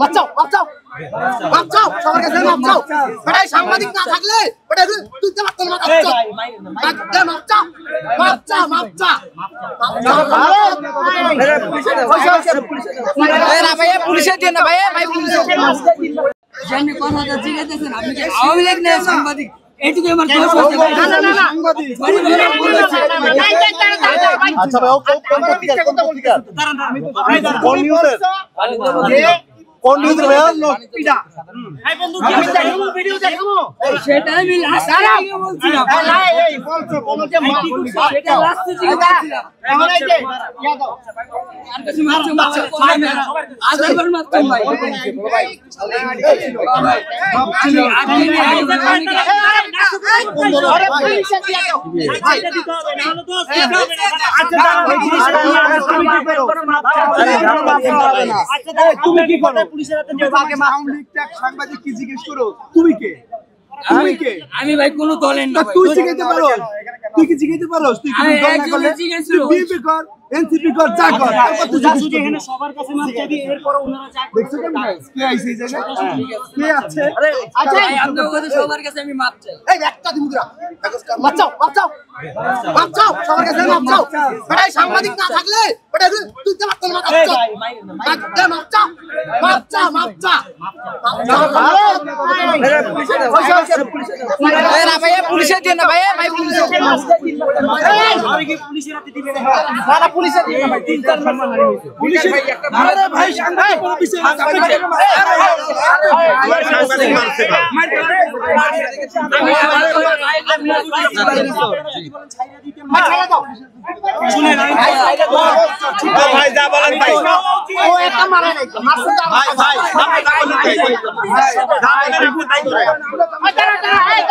বাঁচাও বাঁচাও বাঁচাও সবার কাছে বাঁচাও এটাই সাংবাদিক না থাকলে এটা তুলতে পারতেন না বাচ্চা বাচ্চা বাচ্চা পুলিশে দিয়ে না ভাই ভাই পুলিশে জানি কথা জিজ্ঞাসা আপনি কি আওয়ামী লীগ না সাংবাদিক এইটুকু আমার দোষ হচ্ছে না না না সাংবাদিক আচ্ছা ভাই কোন পত্রিকা কোন নিউজের কোন নিউজের ভাই পিটা এই বন্ধু আমি দেখবো ভিডিও দেখবো সেটা আমি লাস্ট আগে বলছিলাম এই বলছো বলো যে সেটা লাস্ট জিজ্ঞাসা এখন এই যে ইয়া দাও আর কিছু মারছো আজবার মারছো ভাই তুমি কি করো পুলিশের হাতে নিয়ে আগে আওয়ামী লীগ সাংবাদিক কি জিজ্ঞেস করো তুমি কে আমি ভাই কোন দলের না তুই জিজ্ঞাসা পারো তুই কি জিজ্ঞাসা পারো তুই কি দল না করলে বিএনপি কর এনসিপি কর যা কর তুই যদি এখানে সবার কাছে মাপ চাবি এরপর ওনারা যা দেখছো কেন কে আইছে এই জায়গায় কে আছে আচ্ছা আপনাদের সবার কাছে আমি মাপ চাই এই একটা দিমুদরা বাঁচাও বাঁচাও বাঁচাও সবার কাছে বাঁচাও এটাই সাংবাদিক না থাকলে এটা তুলতে পারতেন না বাচ্চা বাচ্চা বাচ্চা পুলিশে দিয়ে না ভাই ভাই পুলিশে আমি কি পুলিশের হাতে দিবে না পুলিশে দিয়ে না ভাই তিন চার বার মারি পুলিশে আরে ভাই সাংবাদিক কোনো বিষয় না সাংবাদিক মারছে ভাই যা বলেন ভাই ও একটা মারে নাই মারছে ভাই ভাই আপনি যা বলেন ভাই